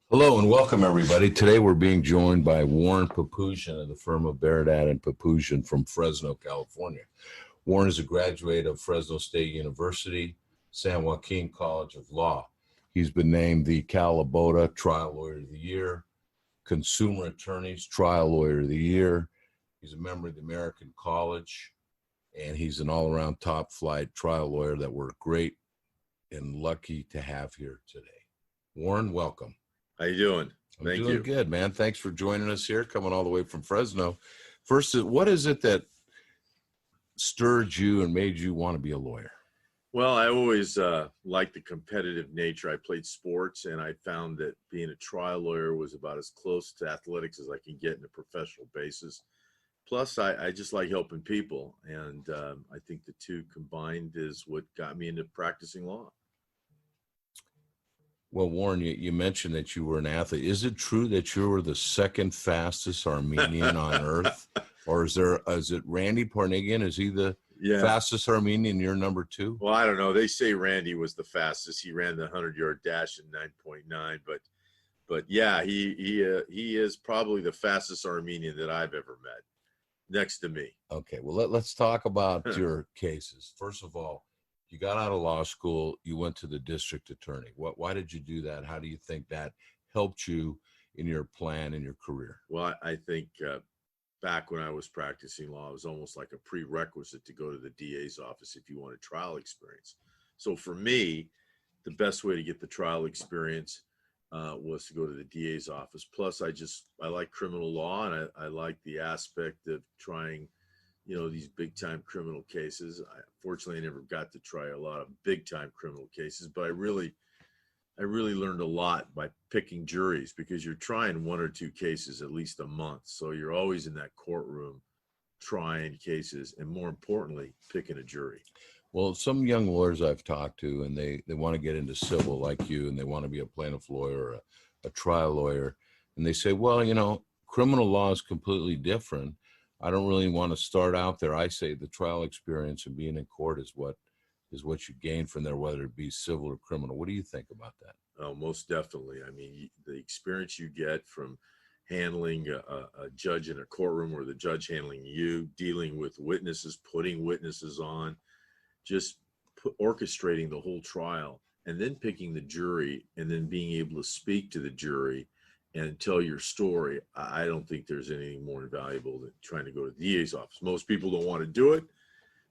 Hello and welcome, everybody. Today we're being joined by Warren Papuzian of the firm of Baradad and Papuzian from Fresno, California. Warren is a graduate of Fresno State University, San Joaquin College of Law. He's been named the Cal Abota Trial Lawyer of the Year, Consumer Attorneys Trial Lawyer of the Year. He's a member of the American College, and he's an all-around top-flight trial lawyer that we're great and lucky to have here today. Warren, welcome. How you doing? I'm doing good, man. Thanks for joining us here, coming all the way from Fresno. First, what is it that stirred you and made you want to be a lawyer? Well, I always liked the competitive nature. I played sports, and I found that being a trial lawyer was about as close to athletics as I can get in a professional basis. Plus, I just like helping people, and I think the two combined is what got me into practicing law. Well, Warren, you mentioned that you were an athlete. Is it true that you were the second fastest Armenian on earth? Or is it Randy Parnigian? Is he the fastest Armenian? You're number two? Well, I don't know. They say Randy was the fastest. He ran the 100-yard dash in 9.9. But yeah, he is probably the fastest Armenian that I've ever met, next to me. Okay, well, let's talk about your cases. First of all, you got out of law school, you went to the district attorney. Why did you do that? How do you think that helped you in your plan in your career? Well, I think back when I was practicing law, it was almost like a prerequisite to go to the DA's office if you wanted trial experience. So for me, the best way to get the trial experience was to go to the DA's office. Plus, I like criminal law, and I like the aspect of trying these big-time criminal cases. Fortunately, I never got to try a lot of big-time criminal cases, but I really learned a lot by picking juries, because you're trying one or two cases at least a month. So you're always in that courtroom trying cases, and more importantly, picking a jury. Well, some young lawyers I've talked to, and they want to get into civil like you, and they want to be a plaintiff lawyer or a trial lawyer, and they say, well, criminal law is completely different. I don't really want to start out there. I say the trial experience and being in court is what you gain from there, whether it be civil or criminal. What do you think about that? Oh, most definitely. I mean, the experience you get from handling a judge in a courtroom, or the judge handling you, dealing with witnesses, putting witnesses on, just orchestrating the whole trial, and then picking the jury, and then being able to speak to the jury and tell your story. I don't think there's anything more invaluable than trying to go to the DA's office. Most people don't want to do it.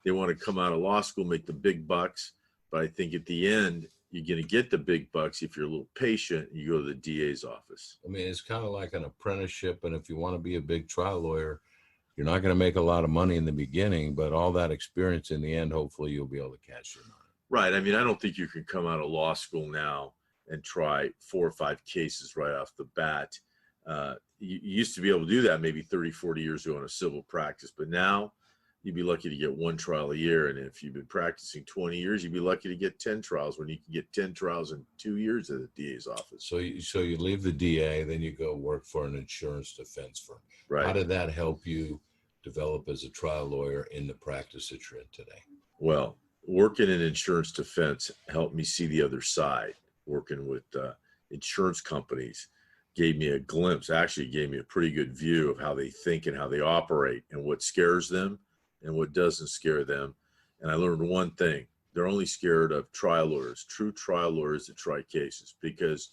They want to come out of law school, make the big bucks. But I think at the end, you're going to get the big bucks if you're a little patient and you go to the DA's office. I mean, it's kind of like an apprenticeship. And if you want to be a big trial lawyer, you're not going to make a lot of money in the beginning, but all that experience in the end, hopefully you'll be able to cash in on it. Right. I mean, I don't think you can come out of law school now and try 4 or 5 cases right off the bat. You used to be able to do that maybe 30, 40 years ago in a civil practice, but now you'd be lucky to get 1 trial a year. And if you've been practicing 20 years, you'd be lucky to get 10 trials, when you can get 10 trials in 2 years at the DA's office. So you leave the DA, then you go work for an insurance defense firm. Right. How did that help you develop as a trial lawyer in the practice that you're in today? Well, working in insurance defense helped me see the other side. Working with insurance companies gave me a glimpse, actually gave me a pretty good view of how they think and how they operate, and what scares them and what doesn't scare them. And I learned one thing: they're only scared of trial lawyers, true trial lawyers that try cases, because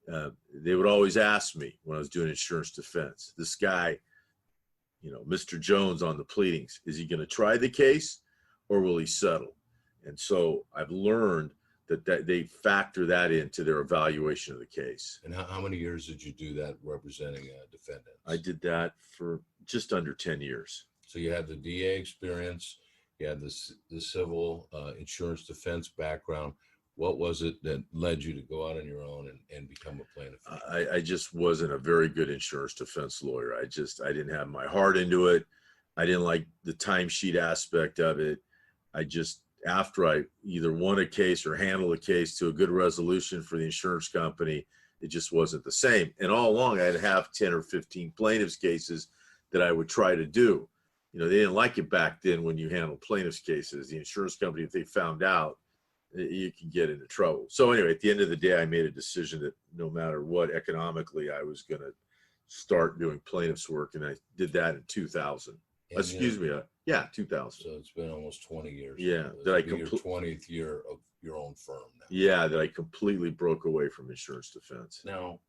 they would always ask me when I was doing insurance defense, this guy, Mr. Jones on the pleadings, is he going to try the case or will he settle? And so I've learned that they factor that into their evaluation of the case. And how many years did you do that representing defendants? I did that for just under 10 years. So you had the DA experience, you had the civil insurance defense background. What was it that led you to go out on your own and become a plaintiff? I just wasn't a very good insurance defense lawyer. I didn't have my heart into it. I didn't like the timesheet aspect of it. After I either won a case or handled a case to a good resolution for the insurance company, it just wasn't the same. And all along, I'd have 10 or 15 plaintiffs' cases that I would try to do. They didn't like it back then when you handled plaintiffs' cases. The insurance company, if they found out you can get into trouble. So anyway, at the end of the day, I made a decision that no matter what, economically, I was going to start doing plaintiff's work, and I did that in 2000. And Excuse me, yeah, 2000. So it's been almost 20 years. Yeah, that I your 20th year of your own firm now. Yeah, that I completely broke away from insurance defense. Now,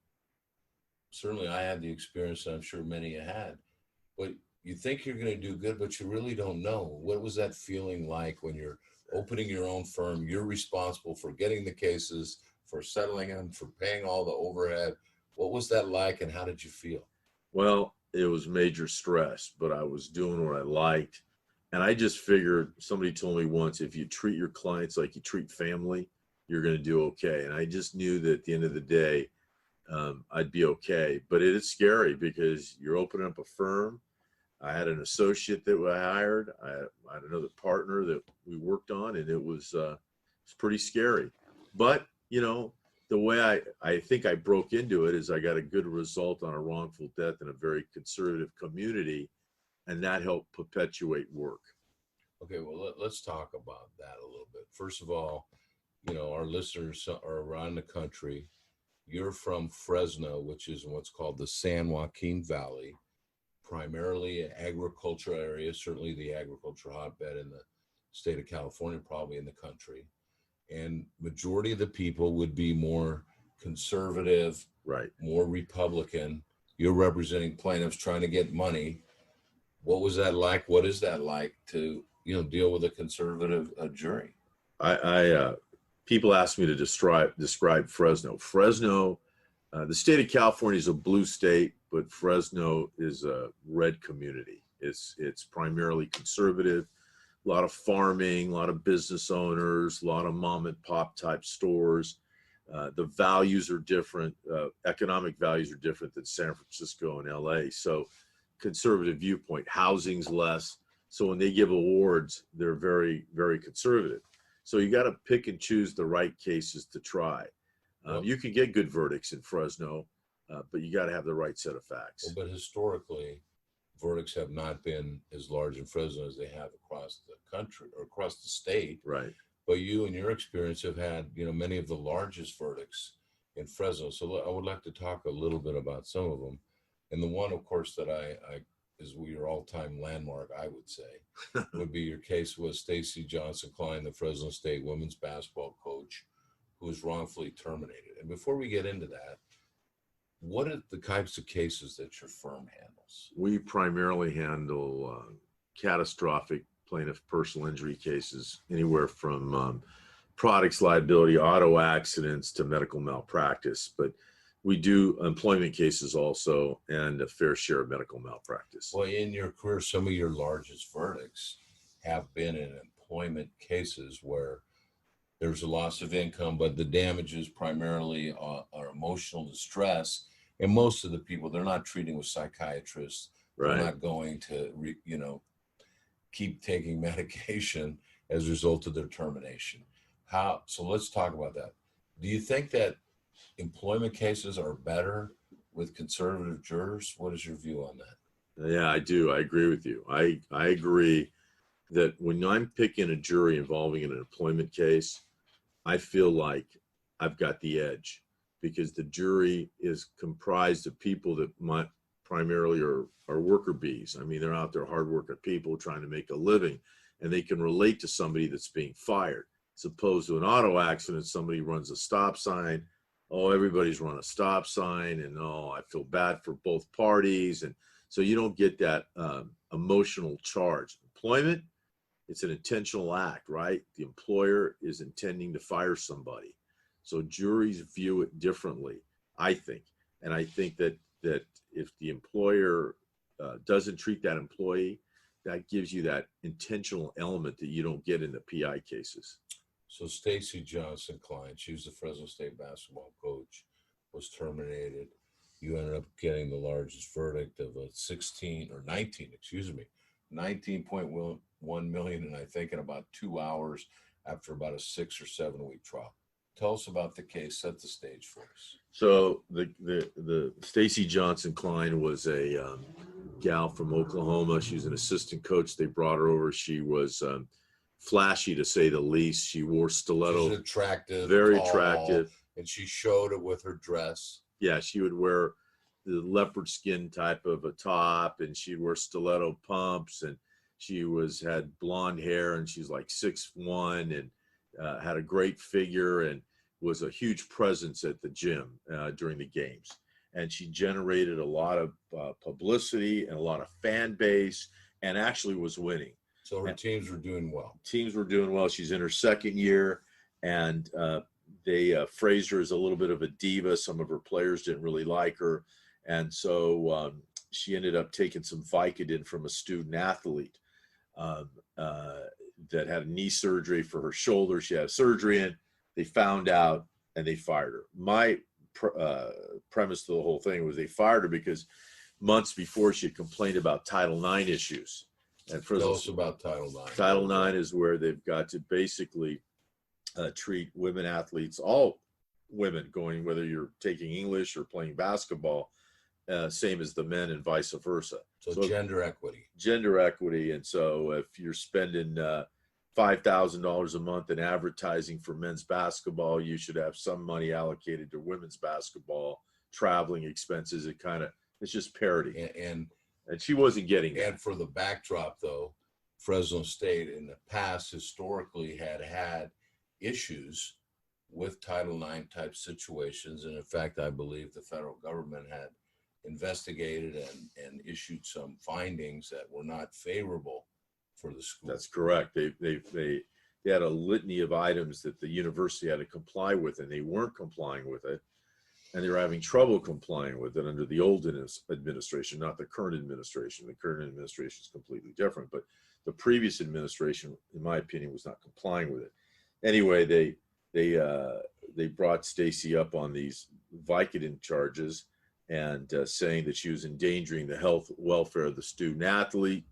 certainly I had the experience, and I'm sure many had, but you think you're going to do good, but you really don't know. What was that feeling like when you're opening your own firm? You're responsible for getting the cases, for settling them, for paying all the overhead. What was that like, and how did you feel? Well, it was major stress, but I was doing what I liked. And I just figured, somebody told me once, if you treat your clients like you treat family, you're going to do okay. And I just knew that at the end of the day, I'd be okay. But it is scary because you're opening up a firm. I had an associate that I hired. I had another partner that we worked on, and it was pretty scary. But, you know, the way I think I broke into it is I got a good result on a wrongful death in a very conservative community, and that helped perpetuate work. Okay, well, let's talk about that a little bit. First of all, you know, our listeners are around the country. You're from Fresno, which is what's called the San Joaquin Valley, primarily an agricultural area, certainly the agricultural hotbed in the state of California, probably in the country. And majority of the people would be more conservative, right, more Republican. You're representing plaintiffs trying to get money. What was that like? What is that like to, you know, deal with a conservative jury? People ask me to describe Fresno. Fresno, the state of California is a blue state, but Fresno is a red community. It's primarily conservative. A lot of farming, a lot of business owners, a lot of mom and pop type stores. The values are different. Economic values are different than San Francisco and LA. So conservative viewpoint, housing's less. So when they give awards, they're very, very conservative. So you got to pick and choose the right cases to try. You can get good verdicts in Fresno, but you got to have the right set of facts. Well, but historically, verdicts have not been as large in Fresno as they have across the country or across the state. Right. But you, in your experience, have had, you know, many of the largest verdicts in Fresno. So I would like to talk a little bit about some of them. And the one, of course, that I is your all-time landmark, I would say, would be your case with Stacy Johnson-Klein, the Fresno State women's basketball coach, who was wrongfully terminated. And before we get into that, what are the types of cases that your firm handles? We primarily handle catastrophic plaintiff personal injury cases, anywhere from products liability, auto accidents to medical malpractice. But we do employment cases also, and a fair share of medical malpractice. Well, in your career, some of your largest verdicts have been in employment cases where there's a loss of income, but the damages primarily are emotional distress. And most of the people, they're not treating with psychiatrists. Right. They're not going to, keep taking medication as a result of their termination. So let's talk about that. Do you think that employment cases are better with conservative jurors? What is your view on that? Yeah, I do. I agree with you. I agree that when I'm picking a jury involving an employment case, I feel like I've got the edge because the jury is comprised of people that primarily are worker bees. I mean, they're out there hard working people trying to make a living, and they can relate to somebody that's being fired. As opposed to an auto accident, somebody runs a stop sign. Oh, everybody's run a stop sign, and oh, I feel bad for both parties. And so you don't get that emotional charge. Employment, it's an intentional act, right? The employer is intending to fire somebody. So juries view it differently, I think. And I think that if the employer doesn't treat that employee, that gives you that intentional element that you don't get in the PI cases. So Stacy Johnson-Klein, she was the Fresno State basketball coach, was terminated. You ended up getting the largest verdict of $19.1 million, and I think in about 2 hours after about a 6 or 7 week trial. Tell us about the case. Set the stage for us. So the Stacy Johnson-Klein was a gal from Oklahoma. She was an assistant coach. They brought her over. She was flashy to say the least. She wore stiletto. She's attractive, very tall, attractive. and she showed it with her dress. Yeah, she would wear the leopard skin type of a top, and she'd wear stiletto pumps, and she had blonde hair, and she's like 6'1", and had a great figure, and was a huge presence at the gym during the games. And she generated a lot of publicity and a lot of fan base, and actually was winning. So her teams were doing well. Teams were doing well. She's in her second year, and they phrased her as a little bit of a diva. Some of her players didn't really like her. And so she ended up taking some Vicodin from a student athlete that had a knee surgery for her shoulder. She had surgery in. They found out, and they fired her. My premise to the whole thing was they fired her because months before she had complained about Title IX issues. And tell us about Title IX. Title IX is where they've got to basically treat women athletes, all women, going whether you're taking English or playing basketball, same as the men and vice versa. So gender equity. Gender equity. And so if you're spending $5,000 a month in advertising for men's basketball, you should have some money allocated to women's basketball, traveling expenses. It's just parity. And she wasn't getting that. And for the backdrop, though, Fresno State in the past historically had issues with Title IX type situations. And in fact, I believe the federal government had investigated and issued some findings that were not favorable for the school. That's correct. They had a litany of items that the university had to comply with, and they weren't complying with it. And they were having trouble complying with it under the old administration, not the current administration. The current administration is completely different, but the previous administration, in my opinion, was not complying with it. Anyway, they brought Stacy up on these Vicodin charges and saying that she was endangering the health welfare of the student athlete.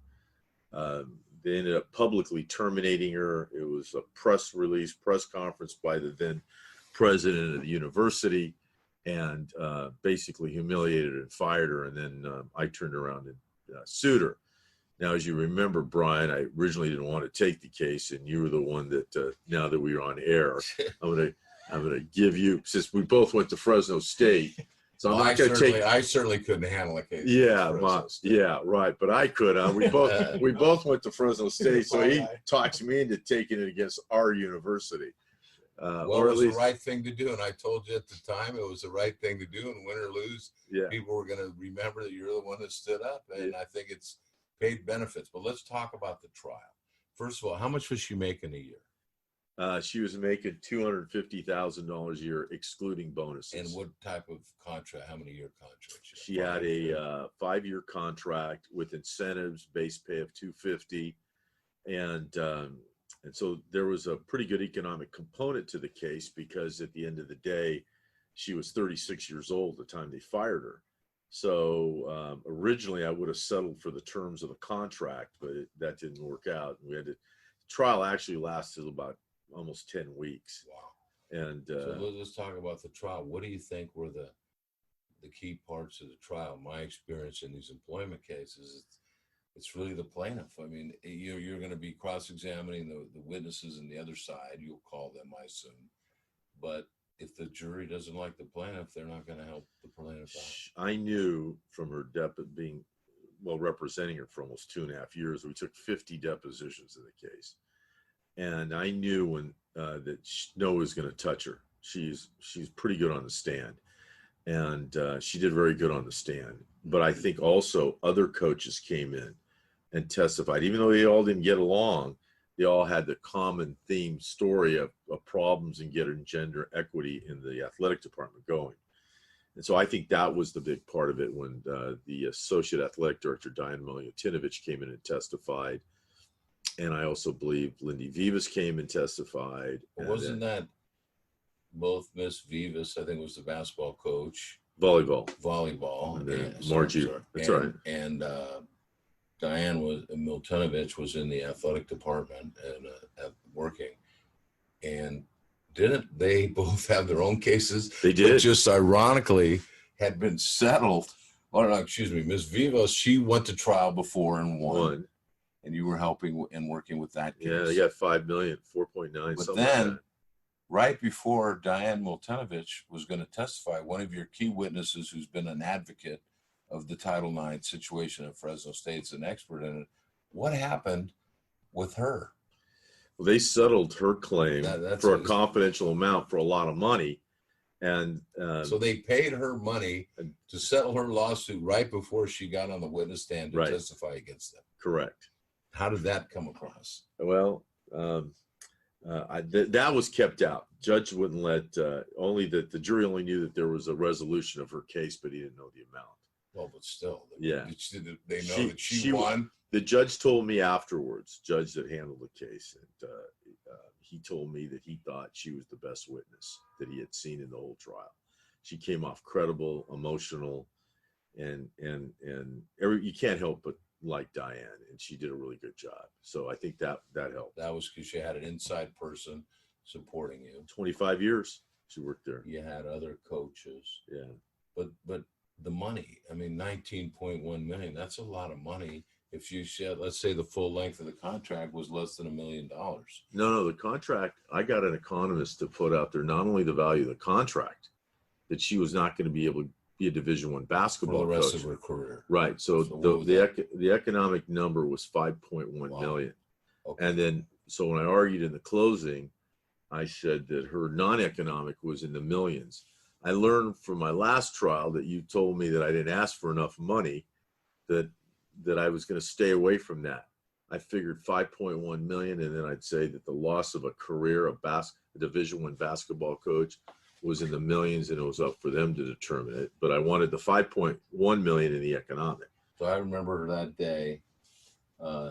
They ended up publicly terminating her. It was a press conference by the then president of the university, and basically humiliated her and fired her. And then I turned around and sued her. Now, as you remember, Brian, I originally didn't want to take the case, and you were the one that, now that we are on air, I'm gonna give you, since we both went to Fresno State. So I'm not going to take. I certainly couldn't handle a case. Yeah, yeah, right. But I could. We both went to Fresno State, so he talked me into taking it against our university. Well, it was the right thing to do, and I told you at the time it was the right thing to do. And win or lose, people were going to remember that you're the one that stood up, and I think it's paid benefits. But let's talk about the trial. First of all, how much was she making a year? She was making $250,000 a year, excluding bonuses. And what type of contract? How many year contract? She had a 5-year contract with incentives, base pay of $250,000, and so there was a pretty good economic component to the case, because at the end of the day, she was 36 years old at the time they fired her. So originally, I would have settled for the terms of the contract, but that didn't work out. We had to. The trial actually lasted about almost 10 weeks. Wow. And so let's talk about the trial. What do you think were the key parts of the trial? My experience in these employment cases, it's really the plaintiff. I mean, you're going to be cross-examining the witnesses on the other side. You'll call them, I assume. But if the jury doesn't like the plaintiff, they're not going to help the plaintiff out. I knew from her representing her for almost 2.5 years, we took 50 depositions in the case. And I knew when that no one was going to touch her. She's pretty good on the stand, and she did very good on the stand. But I think also other coaches came in and testified, even though they all didn't get along. They all had the common theme story of problems in getting gender equity in the athletic department going. And so I think that was the big part of it when the associate athletic director, Diane Milutinovich, came in and testified. And I also believe Lindy Vivas came and testified. Wasn't that both Miss Vivas, I think was the basketball coach? Volleyball. And then Margie. That's right. And Diane Milutinovich was in the athletic department and working. And didn't they both have their own cases? They did. But just ironically had been settled. Or no, excuse me, Miss Vivas, she went to trial before and won. and you were helping and working with that case. Yeah, they got 5 million, 4.9. But something then, like that. right before Diane Miltenovich was going to testify, one of your key witnesses, who's been an advocate of the Title IX situation at Fresno State's an expert in it. What happened with her? Well, they settled her claim for a confidential amount for a lot of money. And so they paid her money to settle her lawsuit right before she got on the witness stand to testify against them. Correct. How did that come across? Well, that was kept out. Judge wouldn't let, only that the jury only knew that there was a resolution of her case, but he didn't know the amount. Well, but still, yeah, they know that she won. The judge told me afterwards, judge that handled the case, and he told me that he thought she was the best witness that he had seen in the whole trial. She came off credible, emotional, and you can't help but like Diane, and she did a really good job. So I think that helped. That was because she had an inside person supporting you. 25 years she worked there. You had other coaches. Yeah. But the money, I mean, 19.1 million, that's a lot of money. If you said, let's say the full length of the contract was less than $1 million. No, the contract, I got an economist to put out there not only the value of the contract, that she was not going to be able to be a Division I basketball for the rest coach. of her career. Right. So the economic number was 5.1 million. Okay. And then, so when I argued in the closing, I said that her non-economic was in the millions. I learned from my last trial that you told me that I didn't ask for enough money, that I was going to stay away from that. I figured 5.1 million, and then I'd say that the loss of a career, a Division I basketball coach, was in the millions, and it was up for them to determine it. But I wanted the 5.1 million in the economic. So I remember that day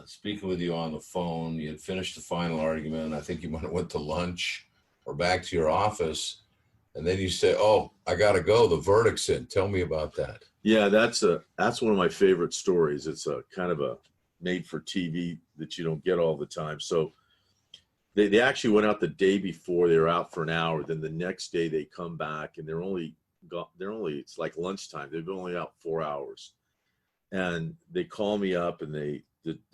speaking with you on the phone. You had finished the final argument. I think you might have went to lunch or back to your office. And then you say, "Oh, I got to go. The verdict's in." Tell me about that. Yeah, that's one of my favorite stories. It's a kind of a made for TV that you don't get all the time. So they actually went out the day before. They were out for an hour. Then the next day they come back, and they're only it's like lunchtime. They've been only out 4 hours, and they call me up, and the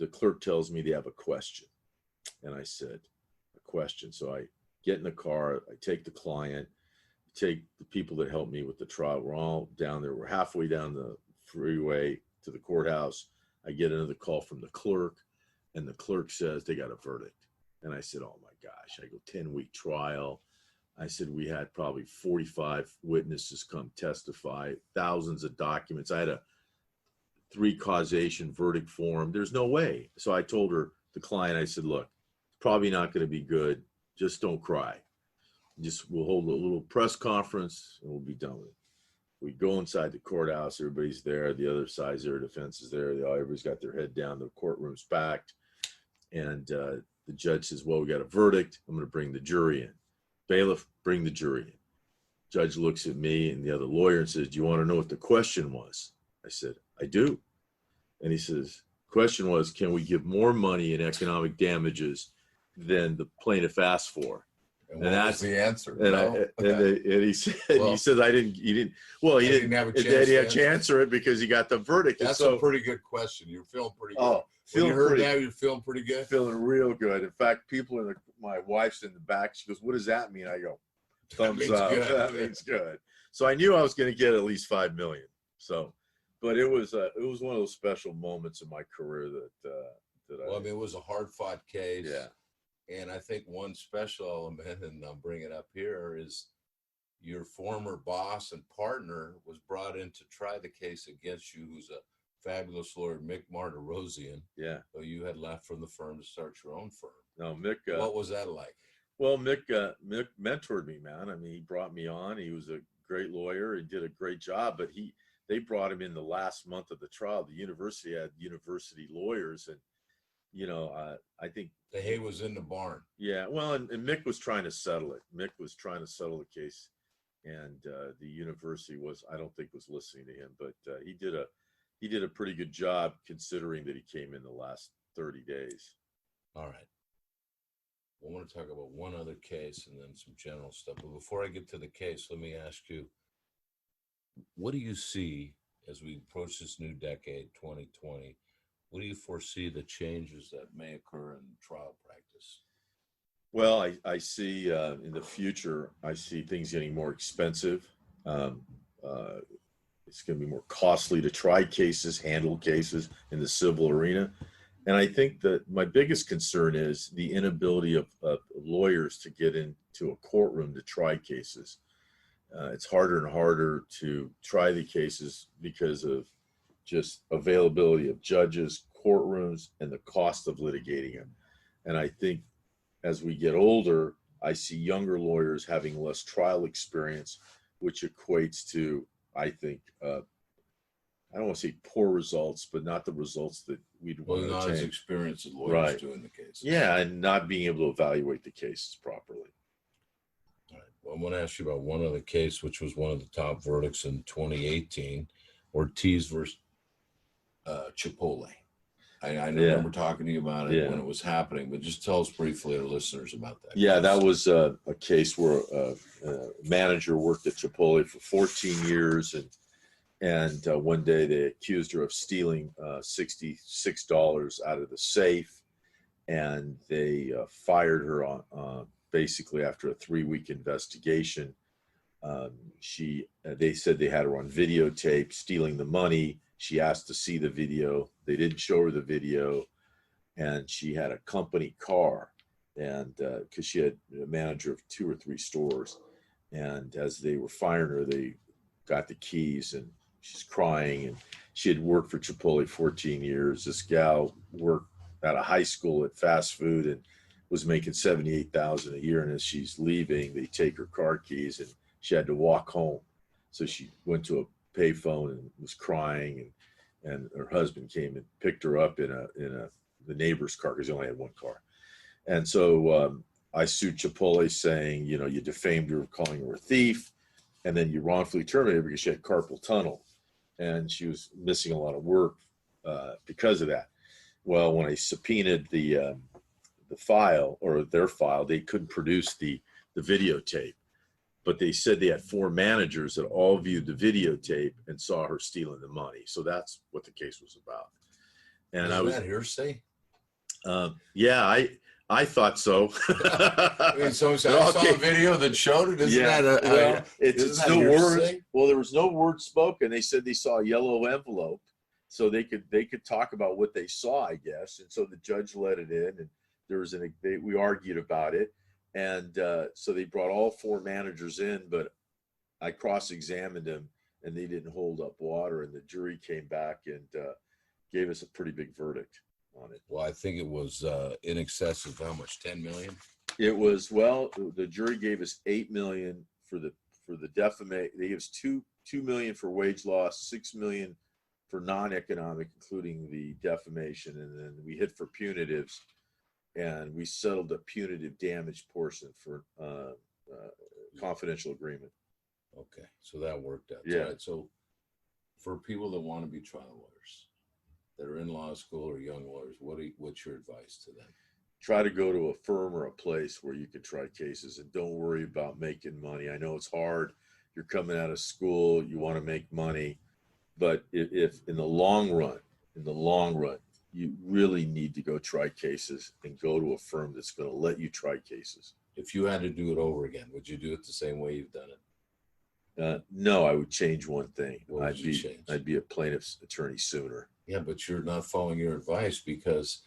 clerk tells me they have a question, and I said, "A question." So I get in the car. I take the client. Take the people that helped me with the trial. We're all down there. We're halfway down the freeway to the courthouse. I get another call from the clerk, and the clerk says they got a verdict. And I said, "Oh my gosh." I go, 10-week trial. I said, we had probably 45 witnesses come testify, thousands of documents. I had a 3 causation verdict form. There's no way. So I told her, the client, I said, "Look, it's probably not going to be good. Just don't cry. We'll hold a little press conference and we'll be done with it." We go inside the courthouse. Everybody's there. The other side's there. Defense is there. Everybody's got their head down. The courtroom's packed. And the judge says, "Well, we got a verdict. I'm going to bring the jury in." Bailiff, bring the jury in. Judge looks at me and the other lawyer and says, "Do you want to know what the question was?" I said, "I do." And he says, "Question was, can we give more money in economic damages than the plaintiff asked for?" And that's the answer. And he said, he said, he didn't have a chance to answer it because he got the verdict. That's a pretty good question. You're feeling pretty good. Oh, when you heard that, you're feeling pretty good? Feeling real good. In fact, my wife's in the back. She goes, "What does that mean?" I go, "Thumbs up." That means good. So I knew I was going to get at least 5 million. So, but it was one of those special moments in my career that it was a hard fought case. Yeah. And I think one special element, and I'll bring it up here, is your former boss and partner was brought in to try the case against you, who's a fabulous lawyer, Mick Martirosian. Yeah. Who you had left from the firm to start your own firm. No, Mick. What was that like? Well, Mick mentored me, man. I mean, he brought me on. He was a great lawyer. He did a great job, but they brought him in the last month of the trial. The university had university lawyers, and I think the hay was in the barn. Yeah, well, and Mick was trying to settle it. Mick was trying to settle the case, and the university I don't think was listening to him, but he did a pretty good job considering that he came in the last 30 days. All right. I want to talk about one other case and then some general stuff. But before I get to the case, let me ask you, what do you see as we approach this new decade, 2020? What do you foresee the changes that may occur in trial practice? Well, I see in the future, I see things getting more expensive. Um, uh, it's going to be more costly to try cases, handle cases in the civil arena. And I think that my biggest concern is the inability of lawyers to get into a courtroom to try cases. It's harder and harder to try the cases because of just availability of judges, courtrooms, and the cost of litigating them. And I think as we get older, I see younger lawyers having less trial experience, which equates to, I think, I don't want to say poor results, but not the results that we'd want to not attain. as experienced as lawyers Right. doing the cases. Yeah, and not being able to evaluate the cases properly. All right. Well, I want to ask you about one other case, which was one of the top verdicts in 2018, Ortiz versus Chipotle. I remember talking to you about it when it was happening, but just tell us briefly, our listeners, about that. Yeah, case. that was a case where a manager worked at Chipotle for 14 years, and one day they accused her of stealing $66 out of the safe, and they fired her on basically after a 3-week investigation. They said they had her on videotape stealing the money. She asked to see the video. They didn't show her the video, and she had a company car, and because she had a manager of 2 or 3 stores, and as they were firing her, they got the keys, and she's crying, and she had worked for Chipotle 14 years. This gal worked out of high school at fast food and was making $78,000 a year, and as she's leaving, they take her car keys, and she had to walk home. So she went to a payphone and was crying, and her husband came and picked her up in the neighbor's car because he only had one car. And so I sued Chipotle saying, you defamed her, calling her a thief, and then you wrongfully terminated her because she had carpal tunnel, and she was missing a lot of work because of that. Well, when I subpoenaed the file, or their file, they couldn't produce the videotape. But they said they had 4 managers that all viewed the videotape and saw her stealing the money. So that's what the case was about. And Isn't that hearsay? Yeah, I thought so. I mean, so I saw a video that showed it. Isn't that it's no words. Well, there was no word spoken. They said they saw a yellow envelope, so they could talk about what they saw, I guess. And so the judge let it in, and there was we argued about it. And so they brought all 4 managers in, but I cross-examined them, and they didn't hold up water. And the jury came back and gave us a pretty big verdict on it. Well, I think it was in excess of how much? 10 million. It was, well, the jury gave us $8 million for the defamation. They gave us $2 million for wage loss, $6 million for non-economic, including the defamation, and then we hit for punitives. And we settled the punitive damage portion for confidential agreement. Okay, so that worked out. Yeah. Right. So for people that want to be trial lawyers, that are in law school or young lawyers, what's your advice to them? Try to go to a firm or a place where you can try cases, and don't worry about making money. I know it's hard. You're coming out of school, you want to make money, but if in the long run, you really need to go try cases and go to a firm that's going to let you try cases. If you had to do it over again, would you do it the same way you've done it? No, I would change one thing. What would you change? I'd be a plaintiff's attorney sooner. Yeah, but you're not following your advice, because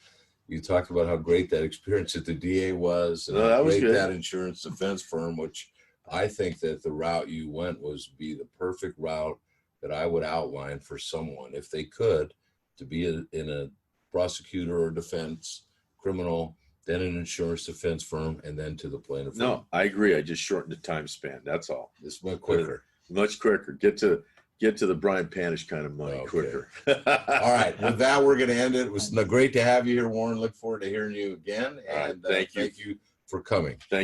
you talked about how great that experience at the DA was, and how great that insurance defense firm, which I think that the route you went was be the perfect route that I would outline for someone, if they could, to be in a prosecutor or defense, criminal, then an insurance defense firm, and then to the plaintiff firm. No, I agree. I just shortened the time span. That's all. This went quicker. Much quicker. Get to the Brian Panish kind of money quicker. All right. With that, we're going to end it. It was great to have you here, Warren. Look forward to hearing you again. And thank you for coming. Thank